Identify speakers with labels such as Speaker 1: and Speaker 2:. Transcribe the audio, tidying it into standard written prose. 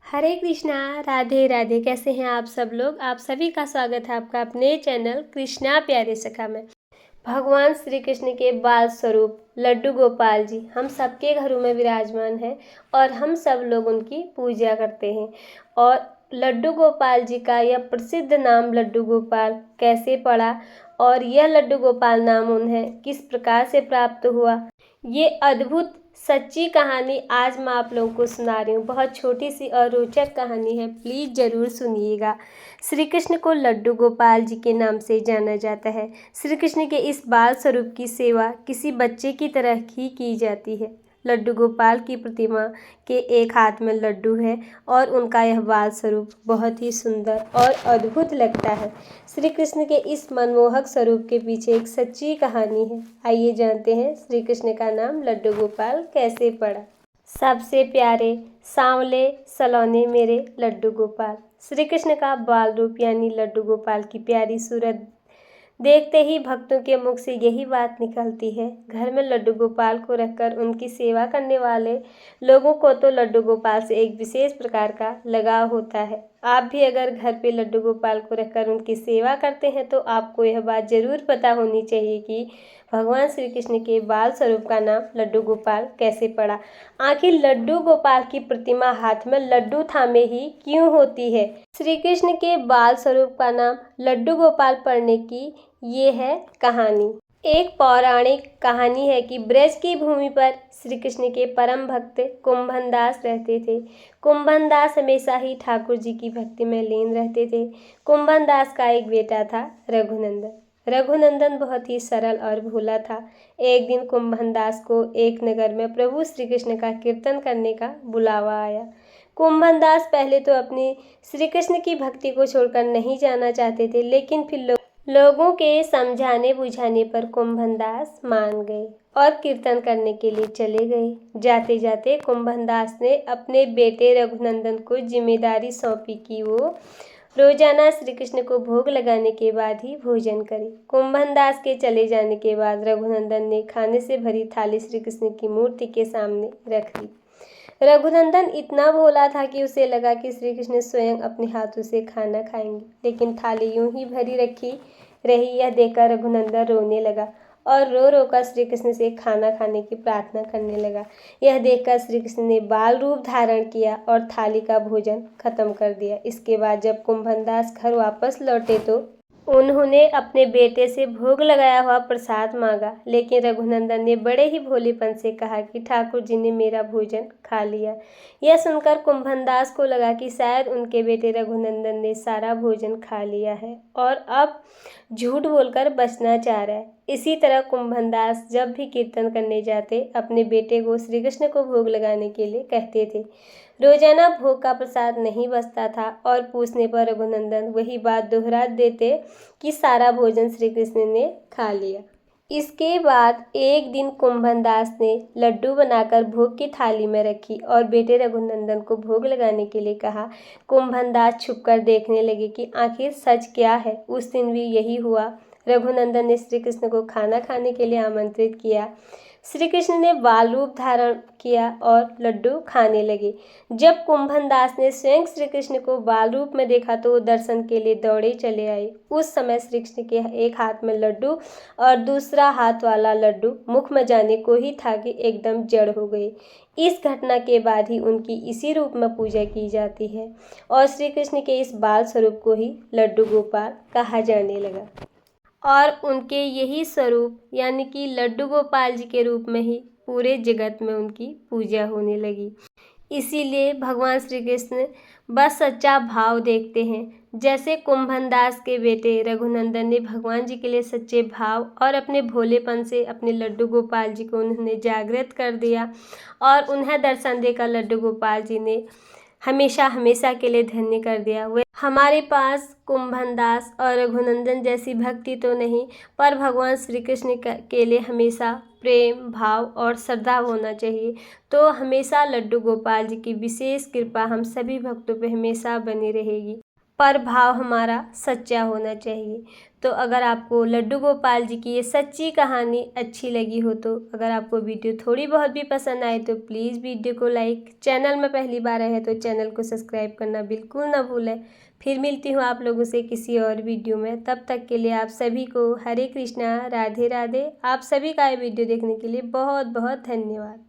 Speaker 1: हरे कृष्णा। राधे राधे। कैसे हैं आप सब लोग? आप सभी का स्वागत है आपका अपने चैनल कृष्णा प्यारे सखा में। भगवान श्री कृष्ण के बाल स्वरूप लड्डू गोपाल जी हम सबके घरों में विराजमान हैं और हम सब लोग उनकी पूजा करते हैं। और लड्डू गोपाल जी का यह प्रसिद्ध नाम लड्डू गोपाल कैसे पड़ा और यह लड्डू गोपाल नाम उन्हें किस प्रकार से प्राप्त हुआ, ये अद्भुत सच्ची कहानी आज मैं आप लोगों को सुना रही हूँ। बहुत छोटी सी और रोचक कहानी है, प्लीज़ ज़रूर सुनिएगा। श्री कृष्ण को लड्डू गोपाल जी के नाम से जाना जाता है। श्री कृष्ण के इस बाल स्वरूप की सेवा किसी बच्चे की तरह ही की जाती है। लड्डू गोपाल की प्रतिमा के एक हाथ में लड्डू है और उनका यह बाल स्वरूप बहुत ही सुंदर और अद्भुत लगता है। श्री कृष्ण के इस मनमोहक स्वरूप के पीछे एक सच्ची कहानी है। आइए जानते हैं श्री कृष्ण का नाम लड्डू गोपाल कैसे पड़ा। सबसे प्यारे सांवले सलोने मेरे लड्डू गोपाल। श्री कृष्ण का बाल रूप यानी लड्डू गोपाल की प्यारी सूरत देखते ही भक्तों के मुख से यही बात निकलती है। घर में लड्डू गोपाल को रखकर उनकी सेवा करने वाले लोगों को तो लड्डू गोपाल से एक विशेष प्रकार का लगाव होता है। आप भी अगर घर पे लड्डू गोपाल को रखकर उनकी सेवा करते हैं तो आपको यह बात ज़रूर पता होनी चाहिए कि भगवान श्री कृष्ण के बाल स्वरूप का नाम लड्डू गोपाल कैसे पड़ा। आखिर लड्डू गोपाल की प्रतिमा हाथ में लड्डू थामे ही क्यों होती है? श्री कृष्ण के बाल स्वरूप का नाम लड्डू गोपाल पड़ने की ये है कहानी। एक पौराणिक कहानी है कि ब्रज की भूमि पर श्री कृष्ण के परम भक्त कुंभन दास रहते थे। कुंभन दास हमेशा ही ठाकुर जी की भक्ति में लीन रहते थे। कुंभन दास का एक बेटा था रघुनंदन। रघुनंदन बहुत ही सरल और भोला था। एक दिन कुंभन दास को एक नगर में प्रभु श्री कृष्ण का कीर्तन करने का बुलावा आया। कुंभन दास पहले तो अपनी श्री कृष्ण की भक्ति को छोड़कर नहीं जाना चाहते थे, लेकिन फिर लोगों के समझाने बुझाने पर कुंभन दास मान गए और कीर्तन करने के लिए चले गए। जाते जाते कुंभन दास ने अपने बेटे रघुनंदन को जिम्मेदारी सौंपी कि वो रोजाना श्री कृष्ण को भोग लगाने के बाद ही भोजन करे। कुंभन दास के चले जाने के बाद रघुनंदन ने खाने से भरी थाली श्री कृष्ण की मूर्ति के सामने रख ली। रघुनंदन इतना भोला था कि उसे लगा कि श्री कृष्ण स्वयं अपने हाथों से खाना खाएंगे, लेकिन थाली यूं ही भरी रखी रही। यह देखकर रघुनंदन रोने लगा और रो रो कर श्री कृष्ण से खाना खाने की प्रार्थना करने लगा। यह देखकर श्री कृष्ण ने बाल रूप धारण किया और थाली का भोजन खत्म कर दिया। इसके बाद जब कुंभन दास घर वापस लौटे तो उन्होंने अपने बेटे से भोग लगाया हुआ प्रसाद मांगा, लेकिन रघुनंदन ने बड़े ही भोलेपन से कहा कि ठाकुर जी ने मेरा भोजन खा लिया। यह सुनकर कुंभन दास को लगा कि शायद उनके बेटे रघुनंदन ने सारा भोजन खा लिया है और अब झूठ बोलकर बचना चाह रहा है। इसी तरह कुंभन दास जब भी कीर्तन करने जाते अपने बेटे को श्री कृष्ण को भोग लगाने के लिए कहते थे। रोजाना भोग का प्रसाद नहीं बचता था और पूछने पर रघुनंदन वही बात दोहरा देते कि सारा भोजन श्री कृष्ण ने खा लिया। इसके बाद एक दिन कुंभन दास ने लड्डू बनाकर भोग की थाली में रखी और बेटे रघुनंदन को भोग लगाने के लिए कहा। कुंभन दास छुपकर देखने लगे कि आखिर सच क्या है। उस दिन भी यही हुआ। रघुनंदन ने श्री कृष्ण को खाना खाने के लिए आमंत्रित किया। श्री कृष्ण ने बाल रूप धारण किया और लड्डू खाने लगे। जब कुंभन दास ने स्वयं श्री कृष्ण को बाल रूप में देखा तो वो दर्शन के लिए दौड़े चले आए। उस समय श्री कृष्ण के एक हाथ में लड्डू और दूसरा हाथ वाला लड्डू मुख में जाने को ही था कि एकदम जड़ हो गई। इस घटना के बाद ही उनकी इसी रूप में पूजा की जाती है और श्री कृष्ण के इस बाल स्वरूप को ही लड्डू गोपाल कहा जाने लगा। और उनके यही स्वरूप यानी कि लड्डू गोपाल जी के रूप में ही पूरे जगत में उनकी पूजा होने लगी। इसीलिए भगवान श्री कृष्ण बस सच्चा भाव देखते हैं। जैसे कुंभन दास के बेटे रघुनंदन ने भगवान जी के लिए सच्चे भाव और अपने भोलेपन से अपने लड्डू गोपाल जी को उन्होंने जागृत कर दिया और उन्हें दर्शन देकर लड्डू गोपाल जी ने हमेशा हमेशा के लिए धन्य कर दिया। वे हमारे पास कुंभन दास और रघुनंदन जैसी भक्ति तो नहीं, पर भगवान श्री कृष्ण के लिए हमेशा प्रेम भाव और श्रद्धा होना चाहिए। तो हमेशा लड्डू गोपाल जी की विशेष कृपा हम सभी भक्तों पे हमेशा बनी रहेगी। पर भाव हमारा सच्चा होना चाहिए। तो अगर आपको लड्डू गोपाल जी की ये सच्ची कहानी अच्छी लगी हो, तो अगर आपको वीडियो थोड़ी बहुत भी पसंद आए तो प्लीज़ वीडियो को लाइक, चैनल में पहली बार आए हैं तो चैनल को सब्सक्राइब करना बिल्कुल ना भूलें। फिर मिलती हूँ आप लोगों से किसी और वीडियो में, तब तक के लिए आप सभी को हरे कृष्णा, राधे राधे। आप सभी का ये वीडियो देखने के लिए बहुत बहुत धन्यवाद।